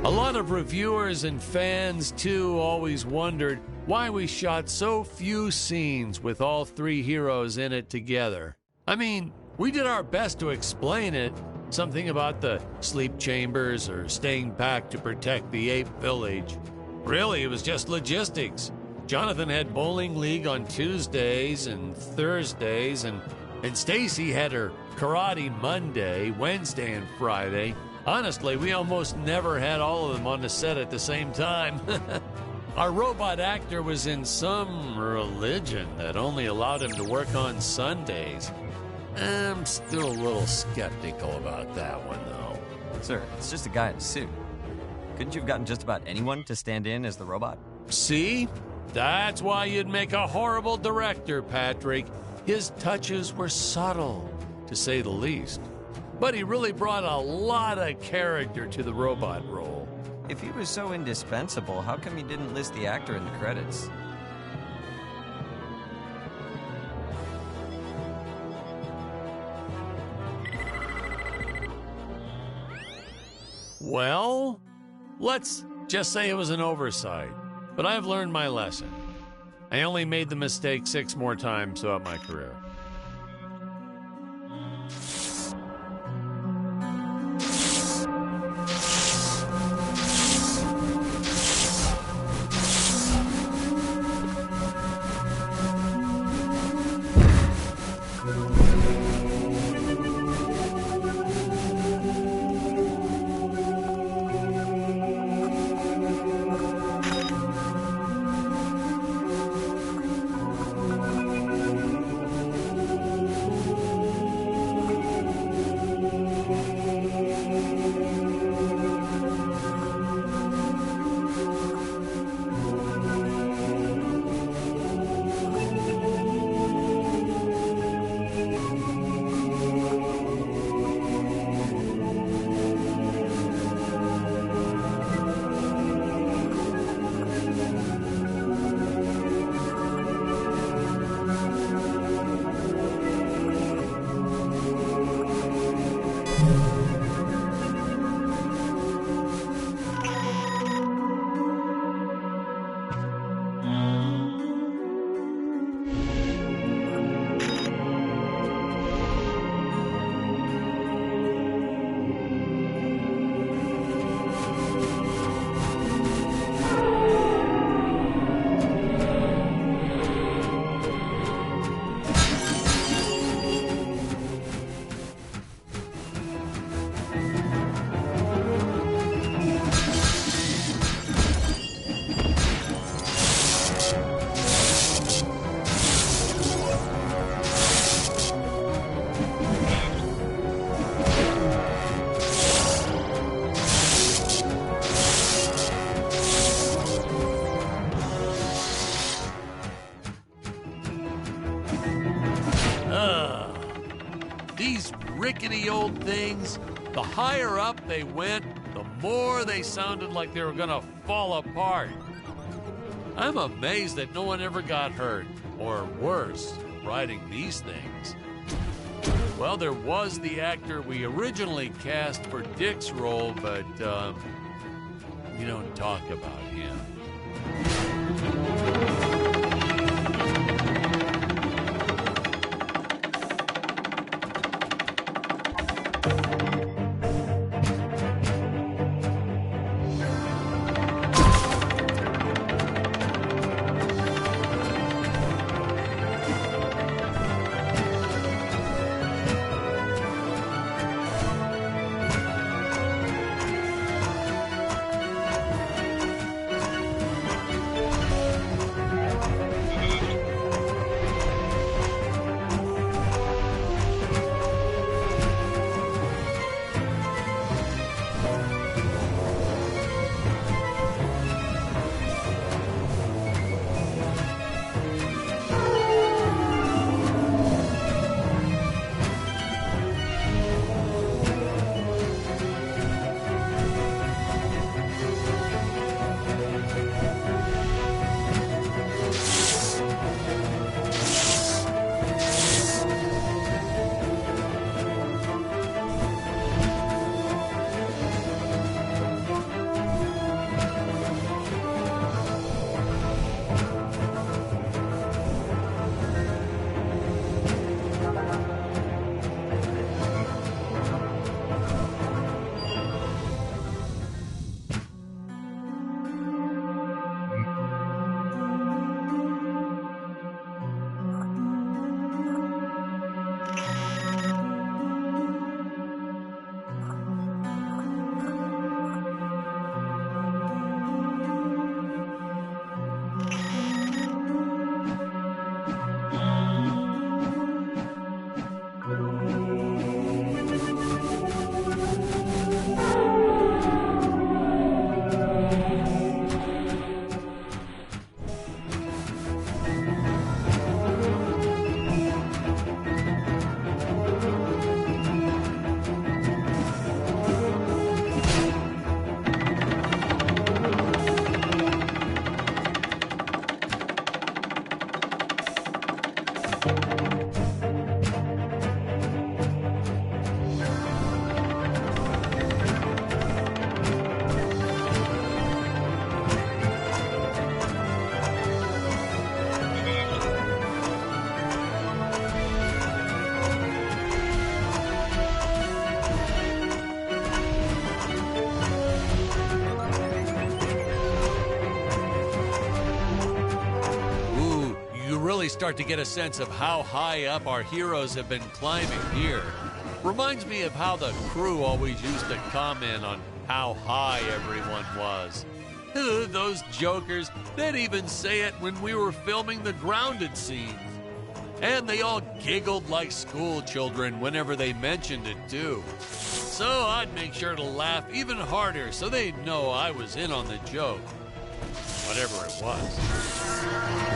A lot of reviewers and fans, too, always wondered why we shot so few scenes with all three heroes in it together. I mean, we did our best to explain it. Something about the sleep chambers or staying back to protect the ape village. Really, it was just logistics. Jonathan had bowling league on Tuesdays and Thursdays, and Stacy had her karate Monday, Wednesday, and Friday. Honestly, we almost never had all of them on the set at the same time. Our robot actor was in some religion that only allowed him to work on Sundays. I'm still a little skeptical about that one, though. Sir, it's just a guy in a suit. Couldn't you have gotten just about anyone to stand in as the robot? See? That's why you'd make a horrible director, Patrick. His touches were subtle, to say the least. But he really brought a lot of character to the robot role. If he was so indispensable, how come he didn't list the actor in the credits? Well, let's just say it was an oversight, but I've learned my lesson. I only made the mistake 6 more times throughout my career. These rickety old things, the higher up they went, the more they sounded like they were gonna fall apart. I'm amazed that no one ever got hurt, or worse, riding these things. Well, there was the actor we originally cast for Dick's role, but we don't talk about him. really start to get a sense of how high up our heroes have been climbing here. Reminds me of how the crew always used to comment on how high everyone was. Those jokers, they'd even say it when we were filming the grounded scenes. And they all giggled like school children whenever they mentioned it, too. So I'd make sure to laugh even harder so they'd know I was in on the joke. Whatever it was.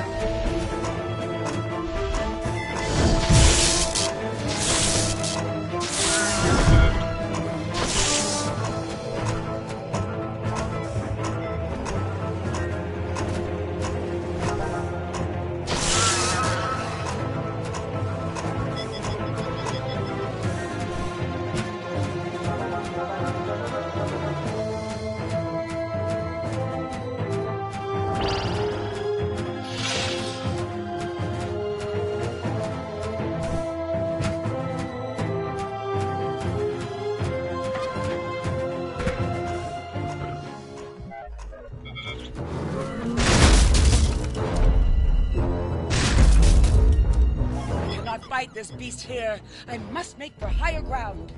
Fight this beast here. I must make for higher ground.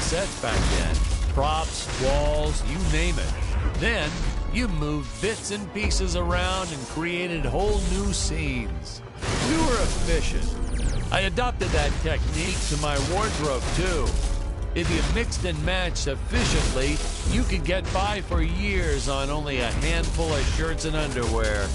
Sets back then. Props, walls, you name it. Then, you moved bits and pieces around and created whole new scenes. You were efficient. I adopted that technique to my wardrobe, too. If you mixed and matched efficiently, you could get by for years on only a handful of shirts and underwear.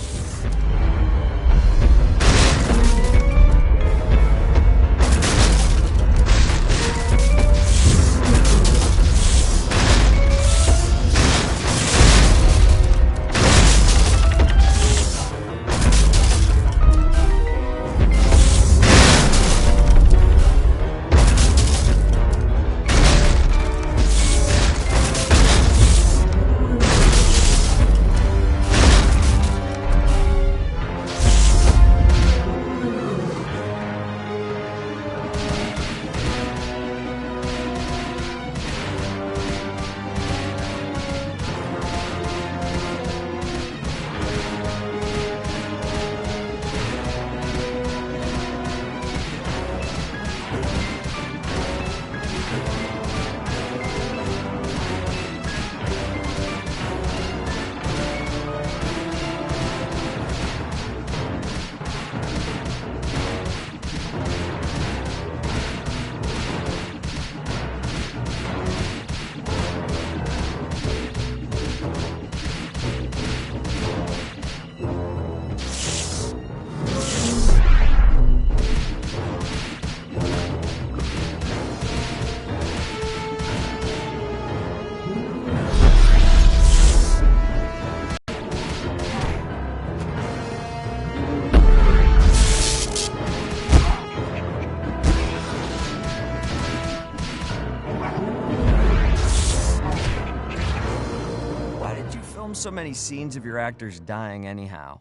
So many scenes of your actors dying anyhow.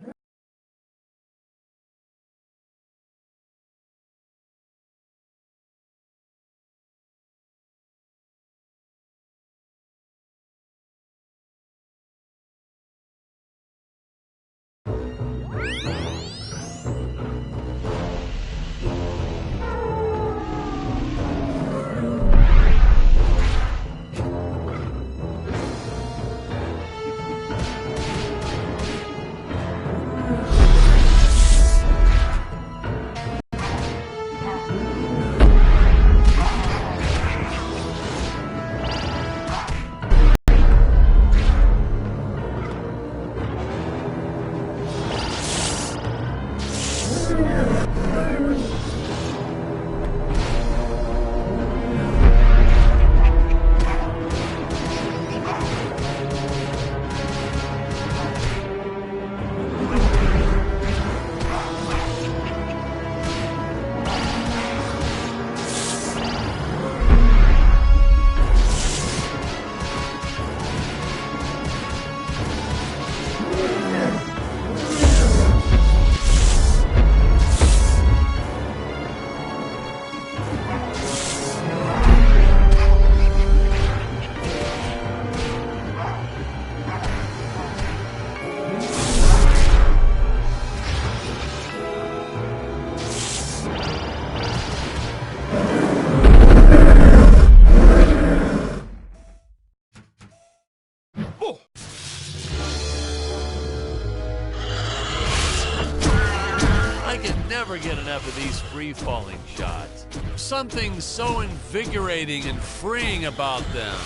never get enough of these free-falling shots. Something so invigorating and freeing about them.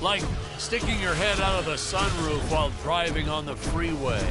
Like sticking your head out of the sunroof while driving on the freeway.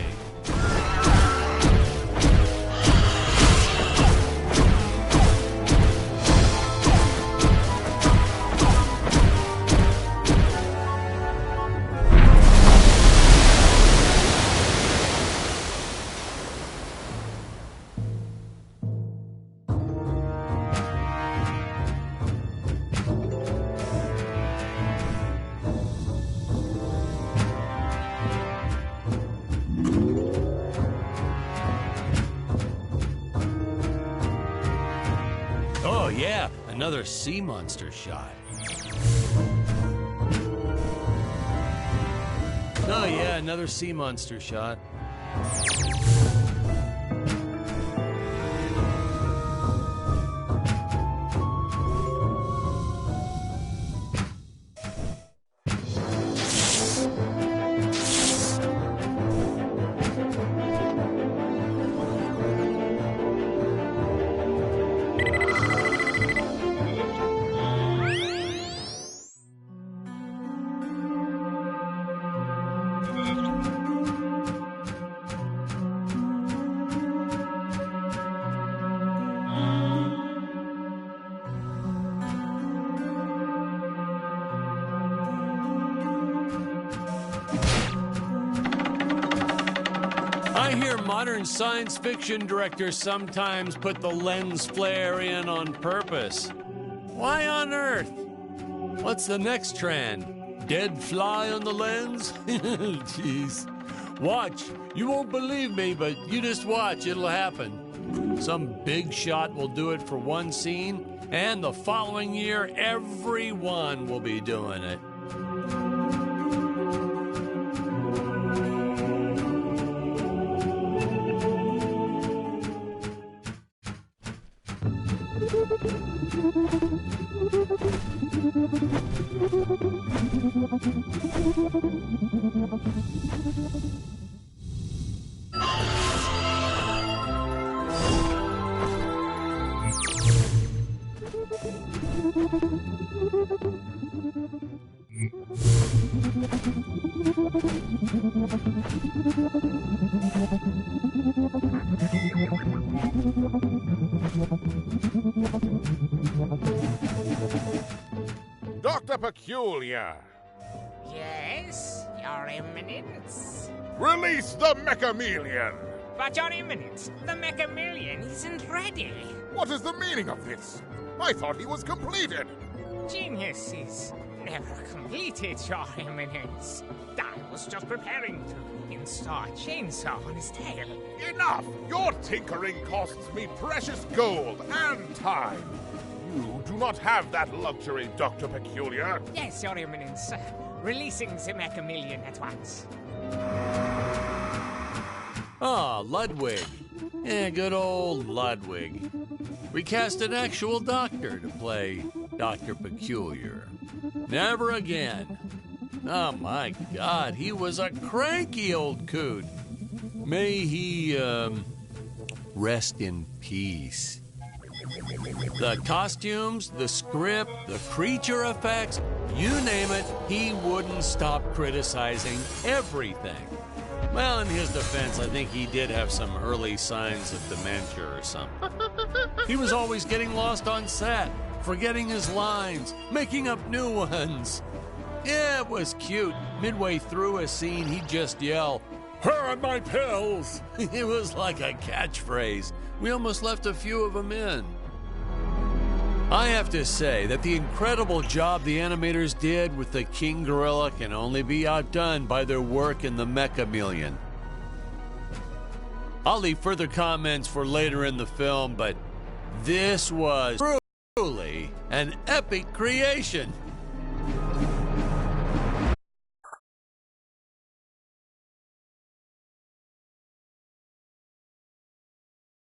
Oh yeah, another sea monster shot. Oh yeah, another sea monster shot. I hear modern science fiction directors sometimes put the lens flare in on purpose. Why on earth? What's the next trend? Dead fly on the lens? Jeez. Watch. You won't believe me, but you just watch. It'll happen. Some big shot will do it for one scene, and the following year, everyone will be doing it. Dr. Peculiar, Yes, Your Eminence. release the Mechamelion! But Your Eminence, the Mechamelion isn't ready. What is the meaning of this? I thought he was completed. Genius is never completed, Your Eminence. I was just preparing to install a chainsaw on his tail. Enough! Your tinkering costs me precious gold and time. You do not have that luxury, Dr. Peculiar. Yes, Your Eminence. Releasing the Mechamelion at once. Ah, Ludwig. Yeah, good old Ludwig. We cast an actual doctor to play Dr. Peculiar. Never again. Oh my God, he was a cranky old coot. May he, rest in peace. The costumes, the script, the creature effects, you name it, he wouldn't stop criticizing everything. Well, in his defense, I think he did have some early signs of dementia or something. He was always getting lost on set, forgetting his lines, making up new ones. Yeah, it was cute. Midway through a scene, he'd just yell, "Where are my pills?" It was like a catchphrase. We almost left a few of them in. I have to say that the incredible job the animators did with the King Gorilla can only be outdone by their work in the Mechamelion. I'll leave further comments for later in the film, but this was truly an epic creation.